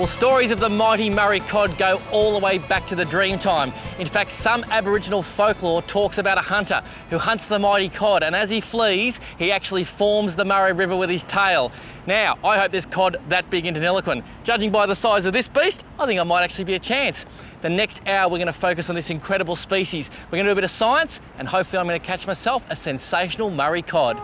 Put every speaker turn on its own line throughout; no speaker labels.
Well, stories of the mighty Murray Cod go all the way back to the dream time. In fact, some Aboriginal folklore talks about a hunter who hunts the mighty cod, and as he flees, he actually forms the Murray River with his tail. Now, I hope this cod that big in Deniliquin. Judging by the size of this beast, I think I might actually be a chance. The next hour, we're going to focus on this incredible species. We're going to do a bit of science, and hopefully I'm going to catch myself a sensational Murray cod.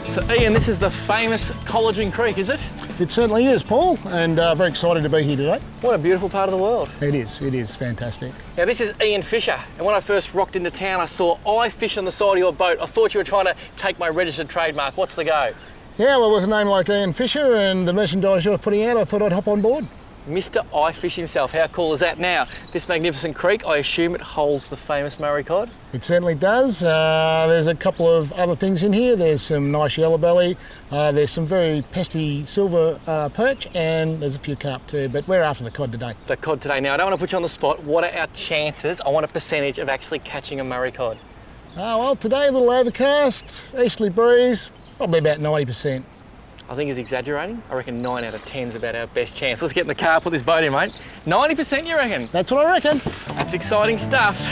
So Ian, this is the famous Collagen Creek, is it?
It certainly is, Paul, and very excited to be here today.
What a beautiful part of the world.
It is fantastic.
Now this is Ian Fisher, and when I first rocked into town I saw IFISH on the side of your boat. I thought you were trying to take my registered trademark. What's the go?
Yeah, well, with a name like Ian Fisher and the merchandise you're putting out, I thought I'd hop on board.
Mr. IFISH himself, how cool is that? Now, this magnificent creek, I assume it holds the famous Murray cod?
It certainly does. There's a couple of other things in here. There's some nice yellow belly, there's some very pesty silver perch, and there's a few carp too, but we're after the cod today.
The cod today. Now, I don't want to put you on the spot. What are our chances? I want a percentage of actually catching a Murray cod.
Well, today a little overcast, easterly breeze, probably about 90%.
I think he's exaggerating. I reckon 9 out of 10 is about our best chance. Let's get in the car, put this boat in, mate. 90% you reckon?
That's what I reckon.
That's exciting stuff.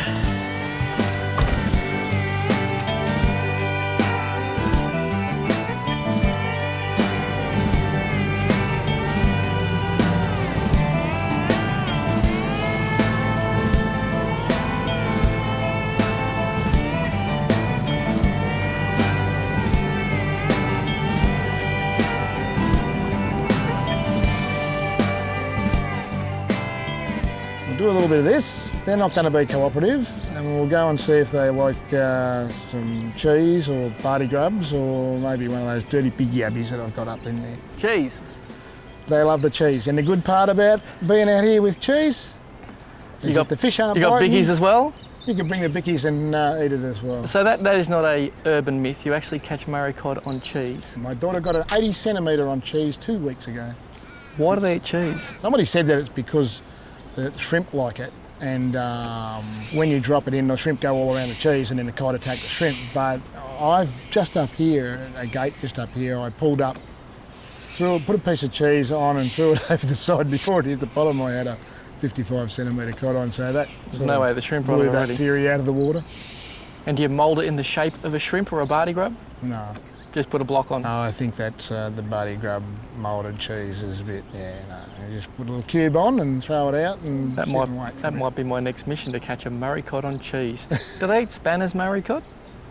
Do a little bit of this. They're not going to be cooperative, and we'll go and see if they like some cheese or barty grubs, or maybe one of those dirty big yabbies that I've got up in there.
Cheese?
They love the cheese, and the good part about being out here with cheese is
you got
the fish aren't
You got
biting,
bickies as well?
You can bring the bickies and eat it as well.
So that is not a urban myth. You actually catch Murray cod on cheese.
My daughter got an 80 centimetre on cheese 2 weeks ago.
Why do they eat cheese?
Somebody said that it's because the shrimp like it, and when you drop it in, the shrimp go all around the cheese and then the cod attack the shrimp. But I've just up here, a gate just up here, I pulled up, put a piece of cheese on and threw it over the side. Before it hit the bottom, I had a 55 centimetre cod on, so that
there's no way the shrimp
blew that bacteria out of the water.
And do you mould it in the shape of a shrimp or a barty grub?
No.
Just put a block on?
No, I think that's the barty grub moulded cheese is a bit, you just put a little cube on and throw it out and
that might be my next mission, to catch a Murray cod on cheese. Do they eat spanners, Murray cod?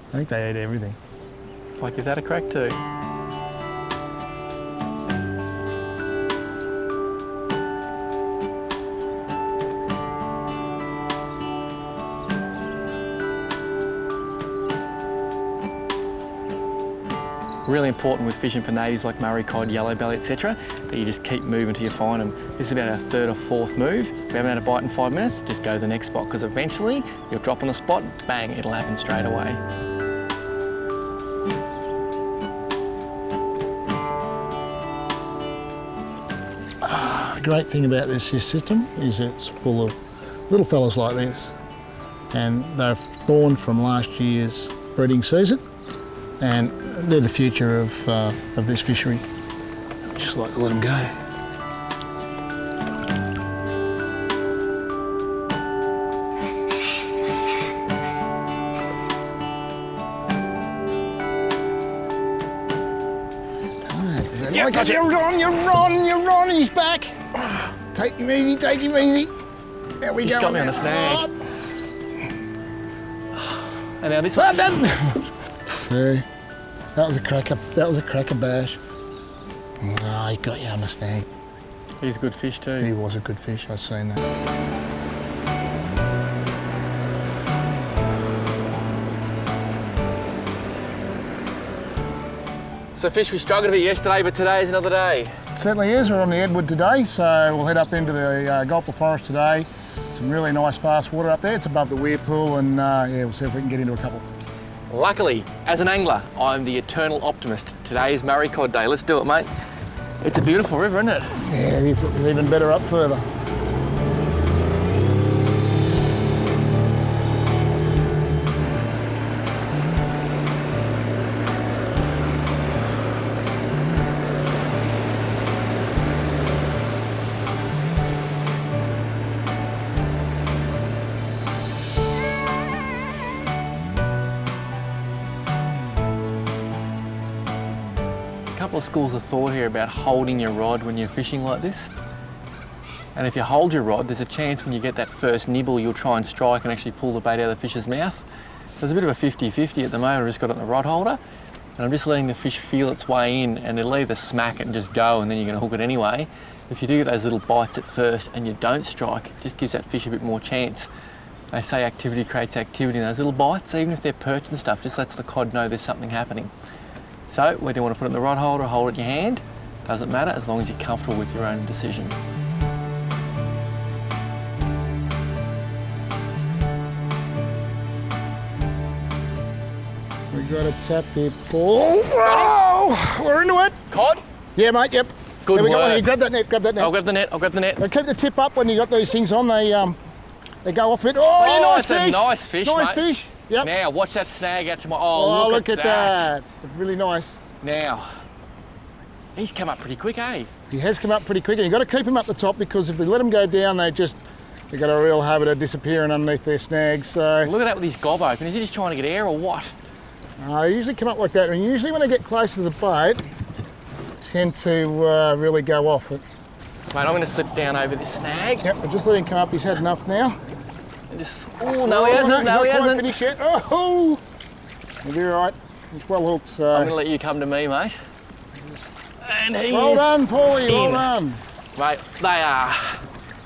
I think they eat everything.
Might give that a crack too. Really important with fishing for natives like Murray cod, yellow belly, etc., that you just keep moving till you find them. This is about our 3rd or 4th move. If we haven't had a bite in 5 minutes, just go to the next spot, because eventually you'll drop on the spot, bang, it'll happen straight away.
The great thing about this system is it's full of little fellas like this, and they're born from last year's breeding season, and they're the future of this fishery. Just like to let them go.
Yeah,
like you're on, he's back. Take him easy, take him easy. There we go.
He's got me on the snag. And now this one.
See, that was a cracker bash. Oh, he got you on the snag.
He's a good fish too.
He was a good fish, I've seen that.
So fish, we struggled a bit yesterday, but today is another day.
Certainly is. We're on the Edward today, so we'll head up into the Gulper Forest today. Some really nice fast water up there. It's above the weir pool, and yeah, we'll see if we can get into a couple.
Luckily, as an angler, I'm the eternal optimist. Today is Murray Cod Day. Let's do it, mate. It's a beautiful river, isn't it?
Yeah, it is. It's even better up further.
A couple of schools of thought here about holding your rod when you're fishing like this. And if you hold your rod, there's a chance when you get that first nibble, you'll try and strike and actually pull the bait out of the fish's mouth. There's a bit of a 50-50 at the moment. I've just got it in the rod holder and I'm just letting the fish feel its way in, and it'll either smack it and just go and then you're going to hook it anyway. If you do get those little bites at first and you don't strike, it just gives that fish a bit more chance. They say activity creates activity, and those little bites, even if they're perch and stuff, just lets the cod know there's something happening. So whether you want to put it in the rod holder or hold it in your hand, doesn't matter as long as you're comfortable with your own decision.
We got a tap here, Paul. Oh, we're into it.
Cod?
Yeah, mate, yep.
Good
there we
work.
go. Here, grab that net, grab that net.
I'll grab the net, I'll grab the net.
Now keep the tip up when you got these things on. They go off it. Oh,
Oh,
yeah,
it's a nice fish,
Nice
mate.
fish. Yep.
Now watch that snag out to my,
Oh, look at that. Really nice.
Now, he's come up pretty quick, eh?
He has come up pretty quick, and you've got to keep him up the top, because if we let them go down, they've got a real habit of disappearing underneath their snags. So
Look at that with his gob open. Is he just trying to get air or what?
they usually come up like that, and usually when they get close to the bait, tend to really go off it.
Mate, I'm going to slip down over this snag.
Yep, we're just letting him come up. He's had enough now.
And just, oh, no, he hasn't. No, he hasn't.
Finish yet. Oh, he'll be all right. He's well hooked. So.
I'm going to let you come to me, mate. And he
Well
is
done, Paulie. Well
in.
done.
Mate, they are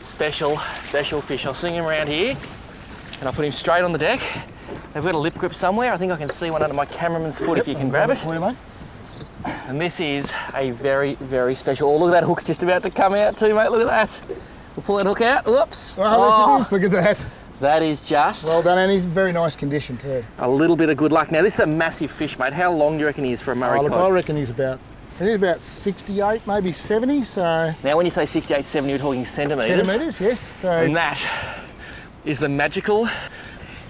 special fish. I'll swing him around here and I'll put him straight on the deck. They've got a lip grip somewhere. I think I can see one under my cameraman's foot if you can grab it.
For you, mate.
And this is a very, very special. Oh, look at that hook's just about to come out too, mate. Look at that. We'll pull that hook out. Whoops.
Oh, look at this. Look at that.
That is just
Well done, and he's in very nice condition too.
a little bit of good luck. Now, this is a massive fish, mate. How long do you reckon he is for a Murray
Look, I
cod?
reckon he's about 68, maybe 70. So
Now, when you say 68, 70, you're talking centimetres.
centimetres, yes. So
And that is the magical,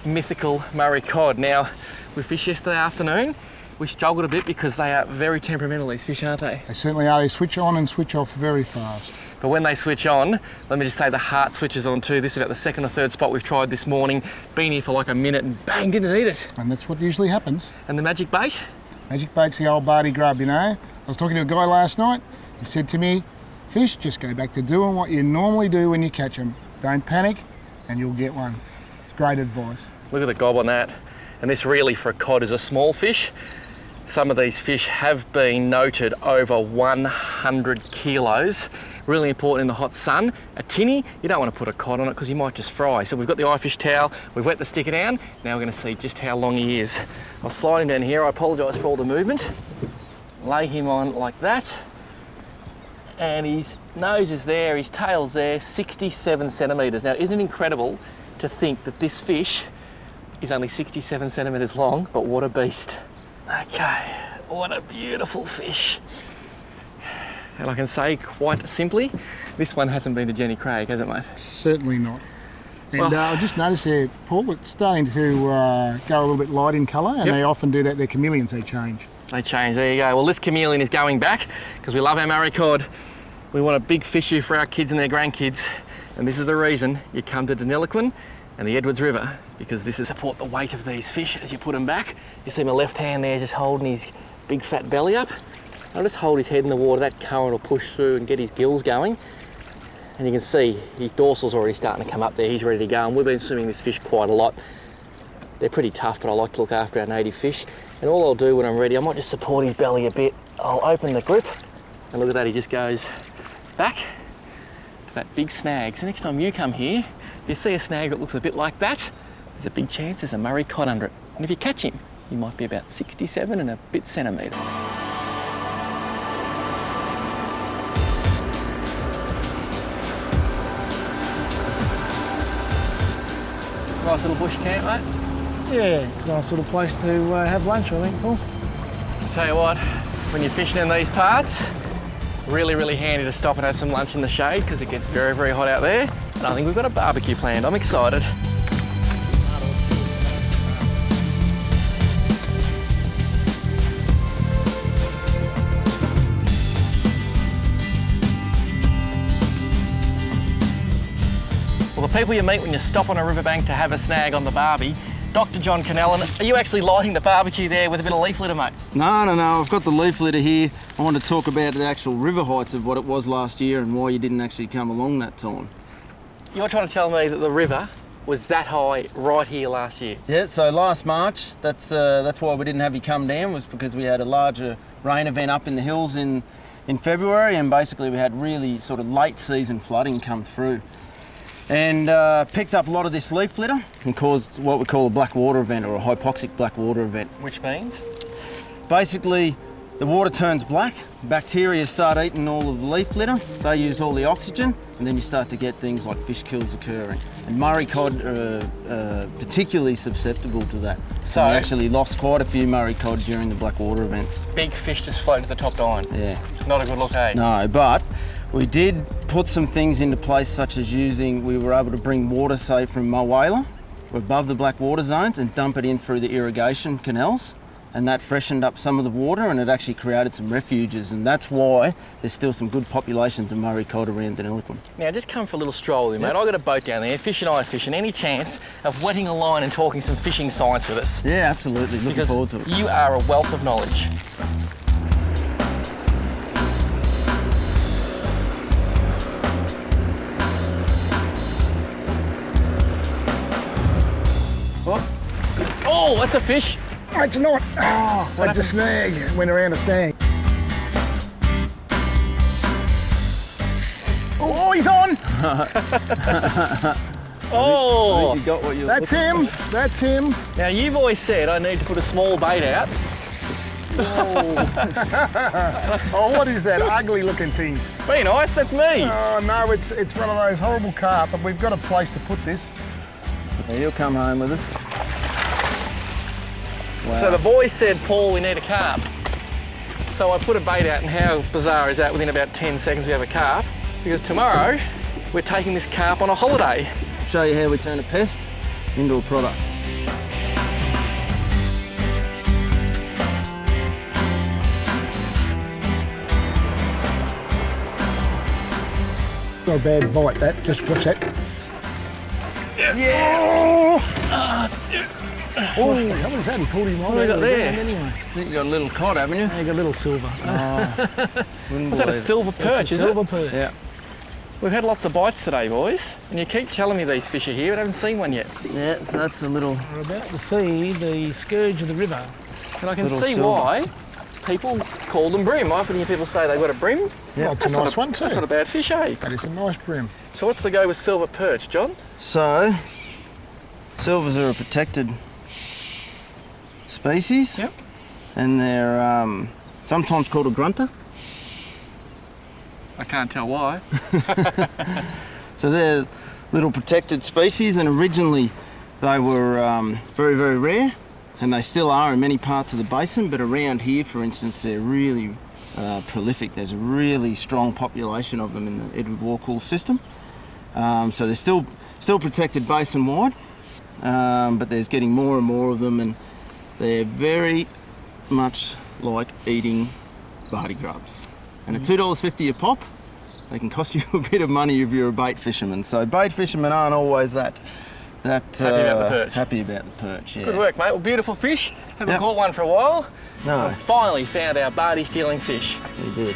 mythical Murray cod. Now, we fished yesterday afternoon. We struggled a bit because they are very temperamental, these fish, aren't they?
they certainly are. They switch on and switch off very fast.
But when they switch on, let me just say the heart switches on too. This is about the second or third spot we've tried this morning. Been here for like a minute and bang, didn't eat it.
And that's what usually happens.
And the magic bait?
Magic bait's the old Barty grub, you know. I was talking to a guy last night. He said to me, fish, just go back to doing what you normally do when you catch them. Don't panic and you'll get one. It's great advice.
Look at the gob on that. And this really for a cod is a small fish. Some of these fish have been noted over 100 kilos. Really important in the hot sun. A tinny, you don't want to put a cod on it because you might just fry. So we've got the IFISH towel, we've wet the sticker down. Now we're going to see just how long he is. I'll slide him down here. I apologise for all the movement. Lay him on like that. And his nose is there, his tail's there, 67 centimetres. Now, isn't it incredible to think that this fish is only 67 centimetres long, but what a beast. Okay, what a beautiful fish. And I can say quite simply, this one hasn't been to Jenny Craig, has it, mate?
Certainly not. And
Well-
I just noticed there, Paul, it's starting to go a little bit light in colour, and
Yep.
they often do that. They're chameleons, they change.
They change, there you go. Well, this chameleon is going back because we love our Murray cod. We want a big fishery for our kids and their grandkids. And this is the reason you come to Deniliquin and the Edwards River, because this is support the weight of these fish as you put them back. You see my left hand there just holding his big fat belly up. I'll just hold his head in the water, that current will push through and get his gills going. And you can see his dorsal's already starting to come up there, he's ready to go. And we've been swimming this fish quite a lot. They're pretty tough, but I like to look after our native fish. And all I'll do when I'm ready, I might just support his belly a bit. I'll open the grip, and look at that, he just goes back to that big snag. So next time you come here, if you see a snag that looks a bit like that, there's a big chance there's a Murray cod under it. And if you catch him, he might be about 67 and a bit centimetre. Nice little bush camp, mate.
Yeah, it's a nice little place to have lunch, I think, Paul.
Tell you what, when you're fishing in these parts, really, really handy to stop and have some lunch in the shade because it gets very, very hot out there. And I think we've got a barbecue planned. I'm excited. Well, the people you meet when you stop on a riverbank to have a snag on the barbie. Dr. John Conallin, are you actually lighting the barbecue there with a bit of leaf litter, mate?
No, I've got the leaf litter here. I want to talk about the actual river heights of what it was last year and why you didn't actually come along that time.
You're trying to tell me that the river was that high right here last year?
Yeah, so last March, that's why we didn't have you come down, was because we had a larger rain event up in the hills in February, and basically we had really sort of late season flooding come through. And picked up a lot of this leaf litter and caused what we call a black water event, or a hypoxic black water event.
Which means?
Basically, the water turns black, bacteria start eating all of the leaf litter, they use all the oxygen, and then you start to get things like fish kills occurring. And Murray cod are particularly susceptible to that. So we actually lost quite a few Murray cod during the black water events.
Big fish just float to the top line.
Yeah.
Not a good look, eh?
No, but we did put some things into place, such as we were able to bring water, say, from Mulwala above the black water zones and dump it in through the irrigation canals, and that freshened up some of the water and it actually created some refuges, and that's why there's still some good populations of Murray cod around Deniliquin.
Now just come for a little stroll with me, mate. I've got a boat down there, Fish and IFISH, and any chance of wetting a line and talking some fishing science with us?
Yeah, absolutely, looking forward to it.
You are a wealth of knowledge. Oh, that's a fish.
It's not. Oh, like the snag. Went around a snag. Oh, he's on.
Oh,
I think you got what you're
That's him. That's him.
now you've always said I need to put a small bait out.
Oh, what is that ugly looking thing?
Be nice, that's me.
Oh no, it's one of those horrible carp, but we've got a place to put this.
Yeah, you'll come home with us. Wow.
So the boys said, Paul, we need a carp. So I put a bait out, and how bizarre is that? Within about 10 seconds we have a carp, because tomorrow we're taking this carp on a holiday.
Show you how we turn a pest into a product.
Not a bad bite, that. Just watch that.
Yeah!
Oh, what was that? He pulled him right
What have we got there?
Anyway.
I think you got a little cod, haven't you?
You got a little silver.
What's that, a silver perch, is it?
Silver perch.
Yeah.
We've had lots of bites today, boys, and you keep telling me these fish are here, but I haven't seen one yet.
Yeah, so that's a little...
We're about to see the scourge of the river.
And I can
Little
see
silver.
why people call them bream. I often hear people say they've got a bream.
Yeah, it's a nice one too.
That's not a bad fish, eh?
That is a nice brim.
So what's the go with silver perch, John?
So, silvers are a protected species.
Yep.
And they're sometimes called a grunter.
I can't tell why.
So they're little protected species, and originally they were very, very rare, and they still are in many parts of the basin, but around here, for instance, they're really prolific. There's a really strong population of them in the Edward Warcool system. So they're still protected basin-wide, but there's getting more and more of them, and they're very much like eating barty grubs. And at $2.50 a pop, they can cost you a bit of money if you're a bait fisherman. So bait fishermen aren't always that
Happy about the perch.
Happy about the perch, yeah.
Good work, mate. Well, beautiful fish. Haven't
Yep.
caught one for a while.
No,
We've finally found our barty stealing fish.
we did.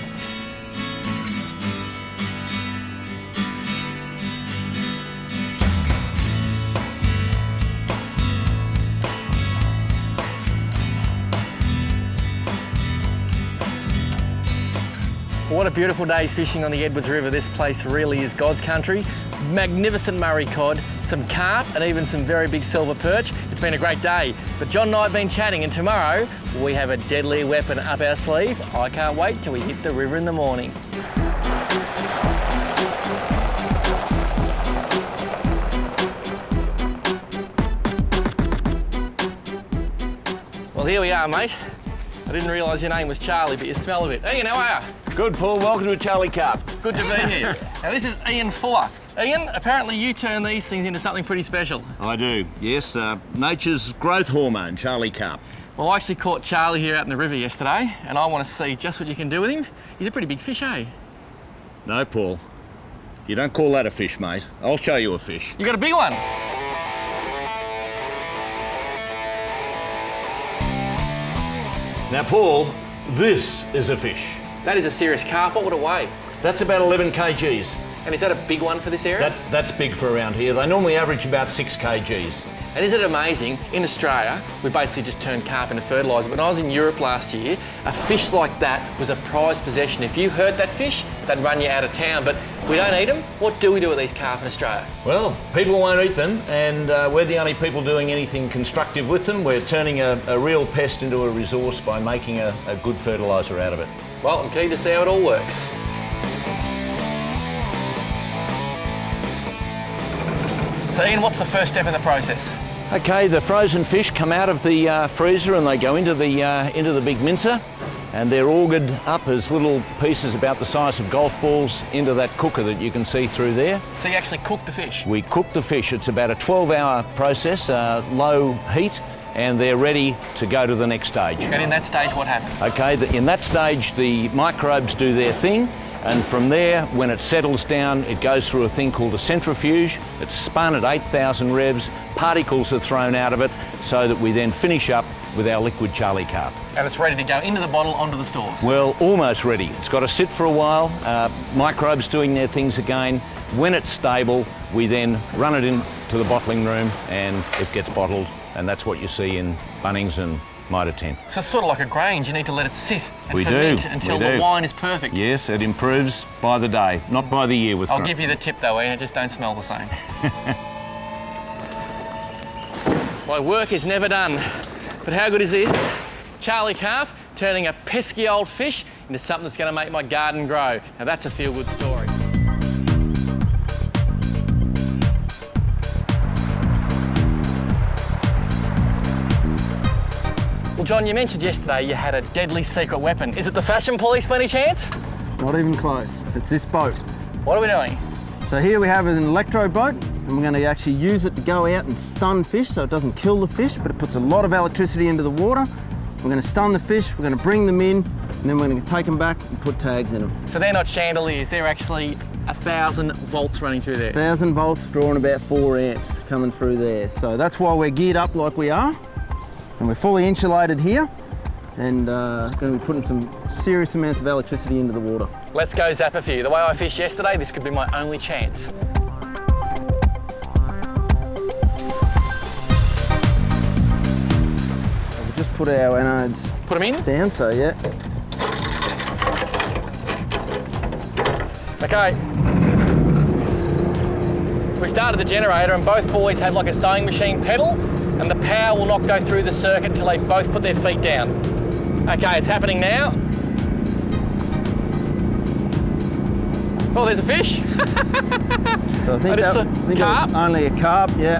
What a beautiful day's fishing on the Edwards River. This place really is God's country. Magnificent Murray cod, some carp, and even some very big silver perch. It's been a great day. But John and I have been chatting, and tomorrow we have a deadly weapon up our sleeve. I can't wait till we hit the river in the morning. Well, here we are, mate. I didn't realise your name was Charlie, but you smell a bit. Ian, how are you?
Good, Paul. Welcome to Charlie Carp.
Good to be here. Now, this is Ian Fuller. Ian, apparently you turn these things into something pretty special.
I do, yes. Nature's growth hormone, Charlie Carp.
Well, I actually caught Charlie here out in the river yesterday, and I want to see just what you can do with him. He's a pretty big fish, eh?
No, Paul. You don't call that a fish, mate. I'll show you a fish.
You got a big one.
Now, Paul, this is a fish.
That is a serious carp. What would it weigh?
That's about 11 kgs.
And is that a big one for this area?
That's big for around here. They normally average about 6 kgs.
And is it amazing? In Australia, we basically just turned carp into fertiliser. But when I was in Europe last year, a fish like that was a prized possession. If you hurt that fish, they'd run you out of town. But we don't eat them. What do we do with these carp in Australia?
Well, people won't eat them, and we're the only people doing anything constructive with them. We're turning a real pest into a resource by making a good fertiliser out of it.
Well, I'm keen to see how it all works. So Ian, what's the first step in the process?
Okay, the frozen fish come out of the freezer and they go into the big mincer, and they're augured up as little pieces about the size of golf balls into that cooker that you can see through there.
So you actually cook the fish?
We cook the fish. It's about a 12-hour process, low heat, and they're ready to go to the next stage.
And in that stage, what happens?
Okay, in that stage, the microbes do their thing. And from there, when it settles down, it goes through a thing called a centrifuge. It's spun at 8,000 revs, particles are thrown out of it, so that we then finish up with our liquid Charlie Carp.
And it's ready to go into the bottle, onto the stores?
Well, almost ready. It's got to sit for a while, microbes doing their things again. When it's stable, we then run it into the bottling room and it gets bottled, and that's what you see in Bunnings and Mitre 10.
So it's sort of like a Grange, you need to let it sit and
we
ferment
do.
until the wine is perfect.
Yes, it improves by the day, not by the year with
I'll give you the tip though, Ian, it just don't smell the same. My work is never done. But how good is this? Charlie Carp turning a pesky old fish into something that's going to make my garden grow. Now that's a feel-good story. Well, John, you mentioned yesterday you had a deadly secret weapon. Is it the fashion police by any chance?
Not even close. It's this boat.
What are we doing?
So here we have an Electro boat, and we're going to actually use it to go out and stun fish, so it doesn't kill the fish, but it puts a lot of electricity into the water. We're going to stun the fish, we're going to bring them in, and then we're going to take them back and put tags in them.
So they're not chandeliers, they're actually 1,000 volts running through there.
1,000 volts drawing about 4 amps coming through there. So that's why we're geared up like we are, and we're fully insulated here, and going to be putting some serious amounts of electricity into the water.
Let's go zap a few. The way I fished yesterday, this could be my only chance.
We'll just put our anodes
Put them in?
down, so yeah.
Okay. We started the generator and both boys have like a sewing machine pedal, and the power will not go through the circuit until they both put their feet down. Okay, it's happening now. Oh, there's a fish.
So I think
it's a carp.
Only a carp, yeah.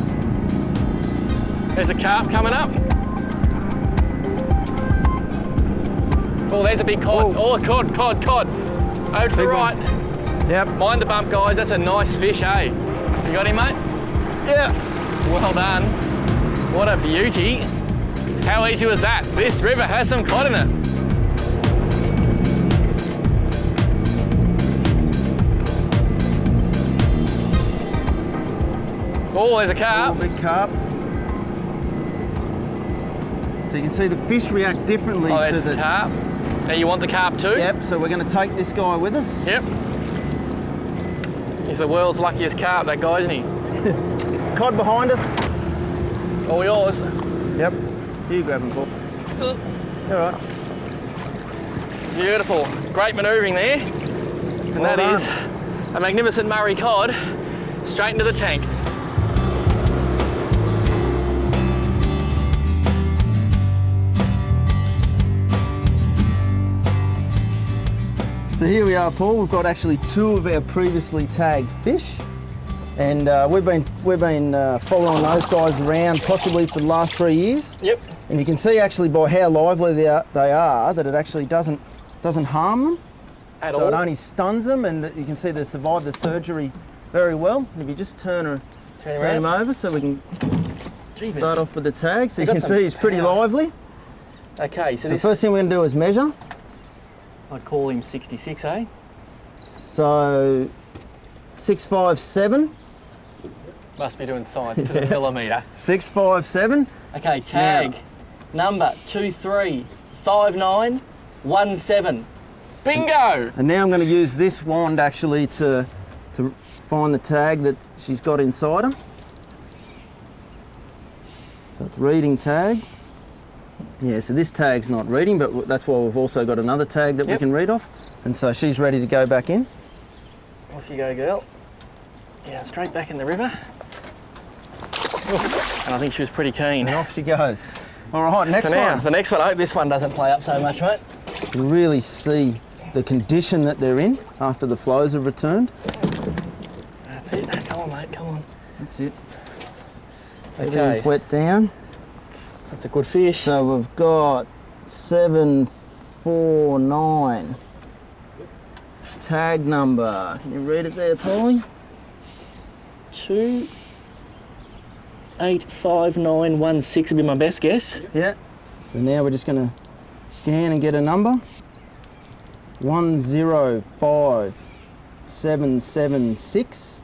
There's a carp coming up. Oh, there's a big cod. Oh, cod. Over to the right.
Yep.
Mind the bump, guys. That's a nice fish, eh? You got him, mate?
Yeah.
Well done. What a beauty. How easy was that? This river has some cod in it. Oh, there's a carp.
Big carp. So you can see the fish react differently
Oh,
to
there's
the
the carp. Now you want the carp too?
Yep, so we're going to take this guy with us.
Yep. He's the world's luckiest carp, that guy, isn't he?
Cod behind us.
All yours.
Yep. Here you grab him, Paul. All right.
Beautiful. Great manoeuvring there. And
Well
that
done.
is a magnificent Murray Cod straight into the tank.
So here we are, Paul. We've got actually 2 of our previously tagged fish, and we've been following those guys around possibly for the last 3 years.
Yep.
And you can see actually by how lively they are that it actually doesn't harm them.
At
So
all?
it only stuns them, and you can see they survived the surgery very well. And if you just turn him over so we can start off with the tag. So you
got
can
some
see he's pretty
power.
lively.
Okay, so
The
this,
first thing we're going to do is measure.
I'd call him 66, eh?
So 657.
Must be doing science to the millimetre.
657.
Okay, tag number 235917. Bingo!
And now I'm going to use this wand actually to find the tag that she's got inside her. So it's reading tag. Yeah, so this tag's not reading, but that's why we've also got another tag that we can read off. And so she's ready to go back in.
Off you go, girl. Yeah, straight back in the river. Oof. And I think she was pretty keen.
And off she goes. All right, next
So now,
one.
the next one, I hope this one doesn't play up so much, mate.
You can really see the condition that they're in after the flows have returned.
That's it. Come on, mate, come on.
That's it.
Okay,
Everything's wet down.
that's a good fish.
So we've got 749. Tag number. Can you read it there, Paulie?
285916 would be my best guess.
Yeah. So now we're just going to scan and get a number. 105776.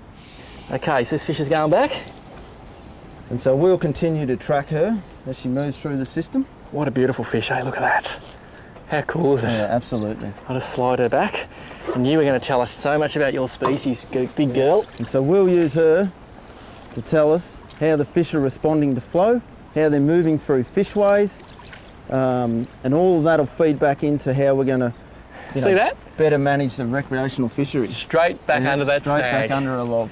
Okay, so this fish is going back.
And so we'll continue to track her as she moves through the system.
What a beautiful fish, eh? Look at that. How cool is it?
Yeah, absolutely.
I'll just slide her back. And you were going to tell us so much about your species, big girl.
And so we'll use her to tell us how the fish are responding to flow, how they're moving through fishways, and all of that will feed back into how we're going to
See that?
better manage the recreational fisheries.
Straight back under that
Straight
snag.
back under a log.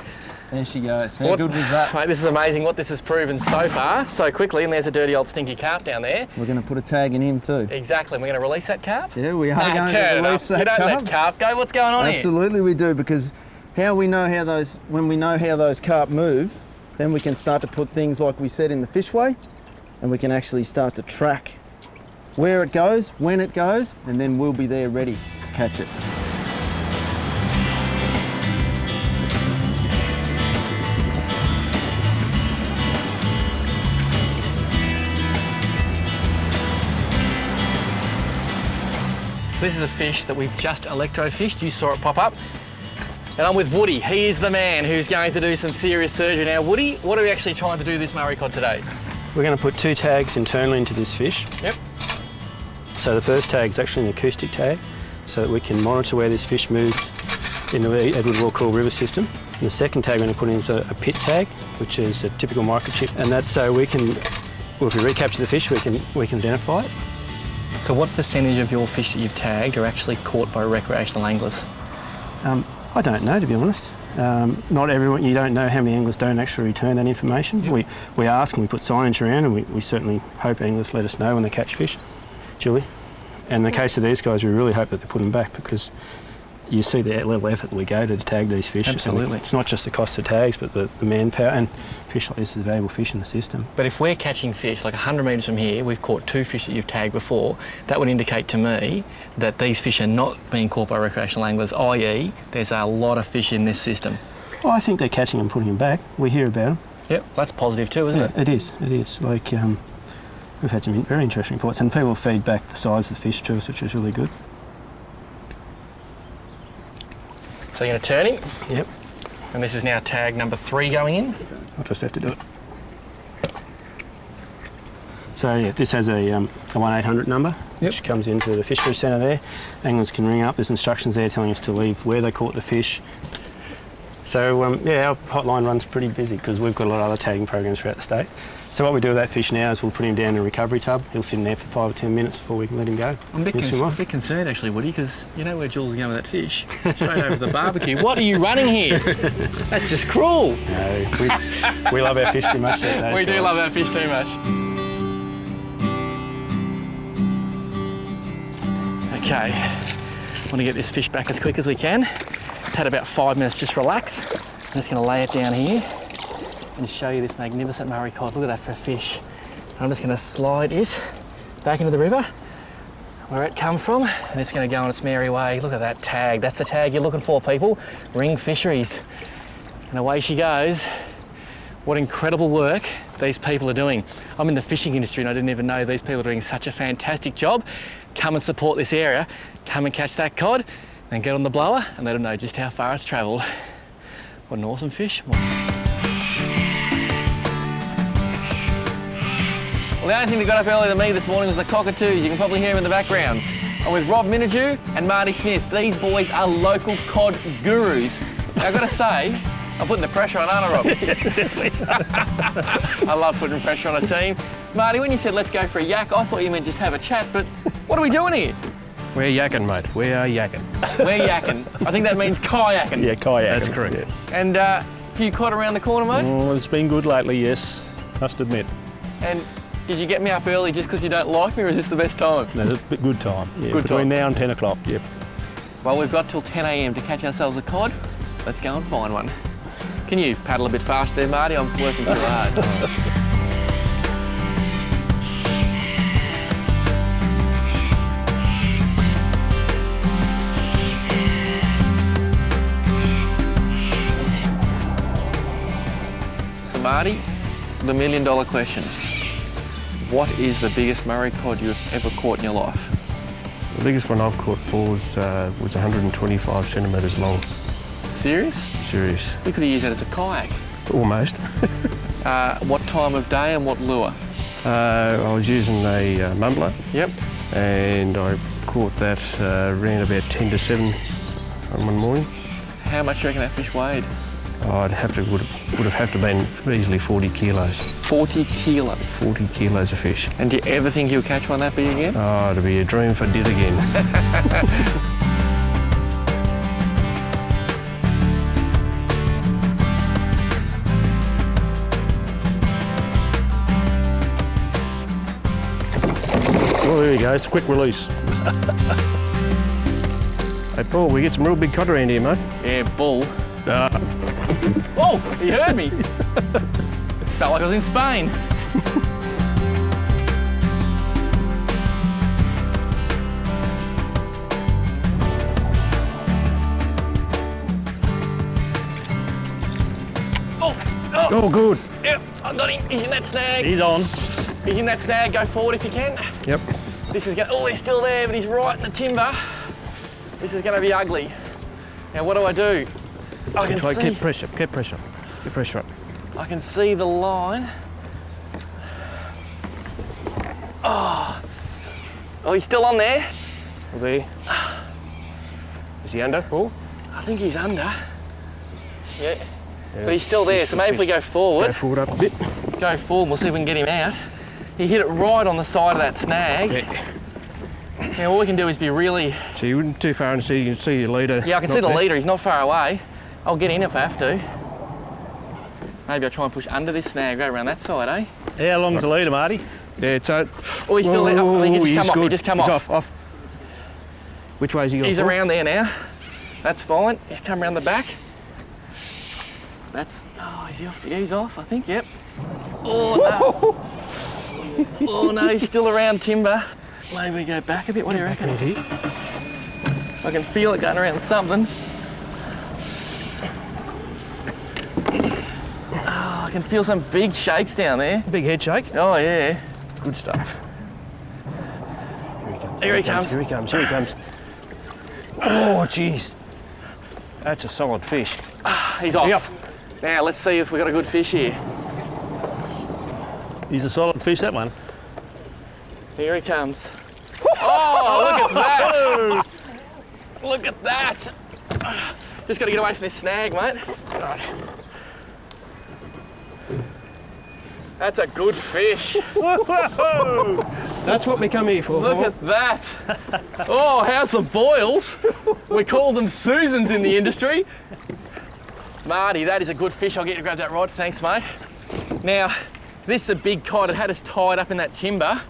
There she goes. How
What-
good was that?
Mate, this is amazing what this has proven so far, so quickly, and there's a dirty old stinky carp down there.
We're going to put a tag in him too.
Exactly, we're going to release that carp?
Yeah, we are
Nah,
going
turn
to
it
release
up.
that
You don't
carp.
let carp go, what's going on here?
Absolutely we do, because when we know how those carp move, then we can start to put things like we said in the fishway, and we can actually start to track where it goes, when it goes, and then we'll be there ready to catch it.
So this is a fish that we've just electro fished. You saw it pop up. And I'm with Woody. He is the man who's going to do some serious surgery. Now, Woody, what are we actually trying to do this Murray Cod today?
We're going to put two tags internally into this fish.
Yep.
So the first tag is actually an acoustic tag, so that we can monitor where this fish moves in the Edward Walcall River system. And the second tag we're going to put in is a pit tag, which is a typical microchip, and that's so we can, well, if we recapture the fish, we can identify it.
So what percentage of your fish that you've tagged are actually caught by recreational anglers?
I don't know, to be honest. Not everyone, you don't know how many anglers don't actually return that information.
Yep.
We ask and we put signage around, and we certainly hope anglers let us know when they catch fish, Julie. And in the case of these guys, we really hope that they put them back, because you see the level of effort that we go to tag these fish.
Absolutely.
It's not just the cost of tags, but the manpower, and fish like this is a valuable fish in the system.
But if we're catching fish, like 100 metres from here, we've caught two fish that you've tagged before, that would indicate to me that these fish are not being caught by recreational anglers, i.e. there's a lot of fish in this system.
Well, I think they're catching them and putting them back. We hear about them.
Yep, that's positive too, isn't it?
It is. Like, we've had some very interesting reports, and people feed back the size of the fish to us, which is really good.
So you're going to turn him,
Yep.
and this is now tag number 3 going in.
I'll just have to do it. So yeah, this has a 1-800 number, which comes into the fishery centre there. Anglers can ring up, there's instructions there telling us to leave where they caught the fish. So yeah, our hotline runs pretty busy because we've got a lot of other tagging programs throughout the state. So what we do with that fish now is we'll put him down in a recovery tub. He'll sit in there for 5 or 10 minutes before we can let him go.
I'm a bit concerned actually, Woody, because you know where Jules is going with that fish. Straight over to the barbecue. What are you running here? That's just cruel.
No, we love our fish too much.
We do love our fish too much. Okay, I want to get this fish back as quick as we can. It's had about 5 minutes, just relax. I'm just going to lay it down here and show you this magnificent Murray Cod. Look at that for a fish. I'm just gonna slide it back into the river where it come from, and it's gonna go on its merry way. Look at that tag. That's the tag you're looking for, people. Ring Fisheries. And away she goes. What incredible work these people are doing. I'm in the fishing industry and I didn't even know these people are doing such a fantastic job. Come and support this area, come and catch that cod, then get on the blower and let them know just how far it's travelled. What an awesome fish. Well, the only thing that got up earlier than me this morning was the cockatoos. You can probably hear them in the background. I'm with Rob Minadew and Marty Smith. These boys are local cod gurus. Now, I've got to say, I'm putting the pressure on, aren't I, Rob?
Definitely.
I love putting pressure on a team. Marty, when you said let's go for a yak, I thought you meant just have a chat, but what are we doing here?
We're yakking, mate. We are yakking.
We're yakking. I think that means kayaking.
Yeah, kayaking.
That's correct.
Yeah.
And a few cod around the corner, mate?
Well, it's been good lately, yes. Must admit.
And did you get me up early just because you don't like me, or is this the best time?
No, it's a good time. Yeah,
Good
between
time.
now and 10 o'clock, yep.
Well, we've got till 10 a.m. to catch ourselves a cod. Let's go and find one. Can you paddle a bit fast there, Marty? I'm working too hard. So, Marty, the $1 million question. What is the biggest Murray cod you've ever caught in your life?
The biggest one I've caught for was 125 centimetres long.
Serious?
Serious.
We could have used that as a kayak.
Almost.
What time of day and what lure?
I was using a mumbler
Yep.
and I caught that around about 10 to 7 on one morning.
How much do you reckon that fish weighed?
Would have had to been easily 40 kilos.
40 kilos.
40 kilos of fish.
And do you ever think you'll catch one that big again?
Oh, it'd be a dream if I did again. Oh, there you go, it's a quick release. Hey Paul, we get some real big cod around here, mate.
Yeah, bull. Oh, he heard me. Felt like I was in Spain.
Oh, good.
Yep, I got him. He's in that snag.
He's on.
He's in that snag. Go forward if you can.
Yep.
This is going. Oh, he's still there, but he's right in the timber. This is going to be ugly. Now, what do? I can see.
Keep pressure up.
I can see the line. Oh, he's still on there.
Well, there. Is he under, Paul?
I think he's under. Yeah. But he's still there, so maybe if we go forward.
Go forward up a bit.
Go forward, we'll see if we can get him out. He hit it right on the side of that snag.
Yeah.
Now all we can do is be really...
So you wouldn't too far and see, you can see your leader.
Yeah, I can see the
there.
leader, he's not far away. I'll get in if I have to. Maybe I'll try and push under this snag, right around that side, eh?
How long's the leader, Marty? Yeah, so...
Oh, he's still there. Oh, he can just come off,
good.
he just come
He's
off.
off. Which way is he going?
He's around there now. That's fine. He's come around the back. That's... Oh, is he off? Yeah, he's off, I think, yep. Oh, no. Oh, no, he's still around timber. Maybe we go back a bit, what do you reckon? I can feel it going around something. Oh, I can feel some big shakes down there.
Big head shake.
Oh, yeah.
Good stuff.
Here he comes.
Here he comes. Oh, jeez. That's a solid fish.
He's off.
Yep.
Now, let's see if we've got a good fish here.
He's a solid fish, that one.
Here he comes. Oh, look at that! Look at that! Just got to get away from this snag, mate. That's a good fish.
That's what we come here for.
Look at that. Oh, how's the boils? We call them Susans in the industry. Marty, that is a good fish. I'll get you to grab that rod. Thanks, mate. Now, this is a big cod. It had us tied up in that timber.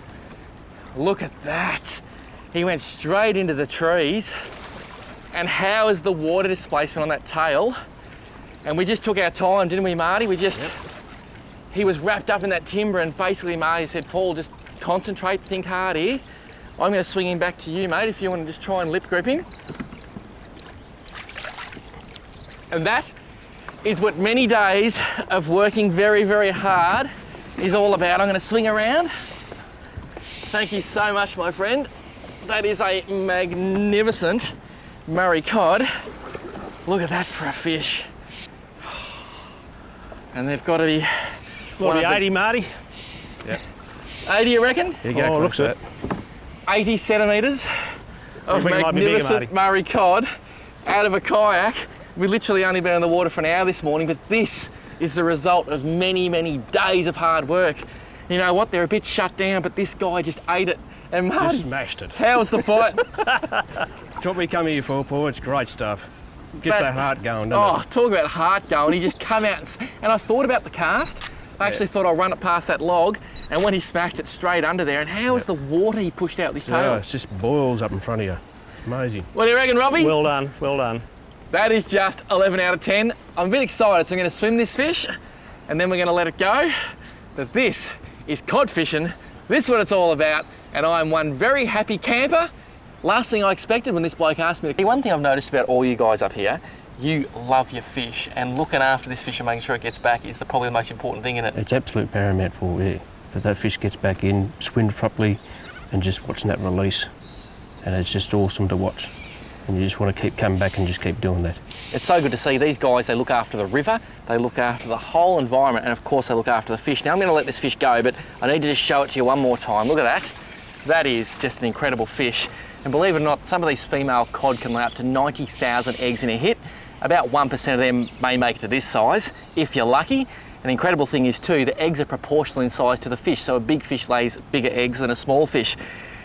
Look at that. He went straight into the trees. And how is the water displacement on that tail? And we just took our time, didn't we, Marty? We just he was wrapped up in that timber, and basically Marty said, Paul, just concentrate, think hard here. I'm going to swing him back to you, mate, if you want to just try and lip grip him. And that is what many days of working very, very hard is all about. I'm going to swing around. Thank you so much, my friend. That is a magnificent Murray Cod. Look at that for a fish. And they've got to be...
What, 80, Marty?
Yeah. 80, you reckon?
There you go,
looks
at
80 centimetres of
think it might be bigger,
magnificent Murray Cod out of a kayak. We literally only been in the water for an hour this morning, but this is the result of many, many days of hard work. You know what? They're a bit shut down, but this guy just ate it. And Marty,
Just smashed it.
how was the fight?
It's what we come here for, Paul. It's great stuff. Gets that heart going, doesn't
Oh, talk about heart going. He just come out and I thought about the cast. I actually thought I'll run it past that log, and when he smashed it straight under there, and how is the water he pushed out with his
it?
tail?
Yeah, it just boils up in front of you. Amazing.
What do you reckon, Robbie?
Well done, well done.
That is just 11 out of 10. I'm a bit excited, so I'm going to swim this fish, and then we're going to let it go. But this is cod fishing. This is what it's all about, and I'm one very happy camper. Last thing I expected when this bloke asked me. One thing I've noticed about all you guys up here, you love your fish, and looking after this fish and making sure it gets back is probably the most important thing in it.
It's absolute paramount for you that fish gets back in, swimed properly, and just watching that release. And it's just awesome to watch. And you just want to keep coming back and just keep doing that.
It's so good to see these guys. They look after the river, they look after the whole environment, and of course they look after the fish. Now I'm going to let this fish go, but I need to just show it to you one more time. Look at that. That is just an incredible fish. And believe it or not, some of these female cod can lay up to 90,000 eggs in a hit. About 1% of them may make it to this size, if you're lucky. And the incredible thing is too, the eggs are proportional in size to the fish, so a big fish lays bigger eggs than a small fish.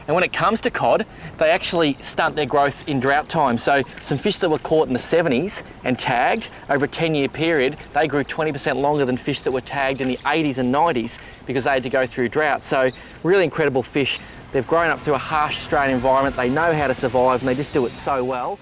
And when it comes to cod, they actually stunt their growth in drought time. So some fish that were caught in the 70s and tagged over a 10-year period, they grew 20% longer than fish that were tagged in the 80s and 90s because they had to go through drought. So really incredible fish. They've grown up through a harsh Australian environment. They know how to survive, and they just do it so well.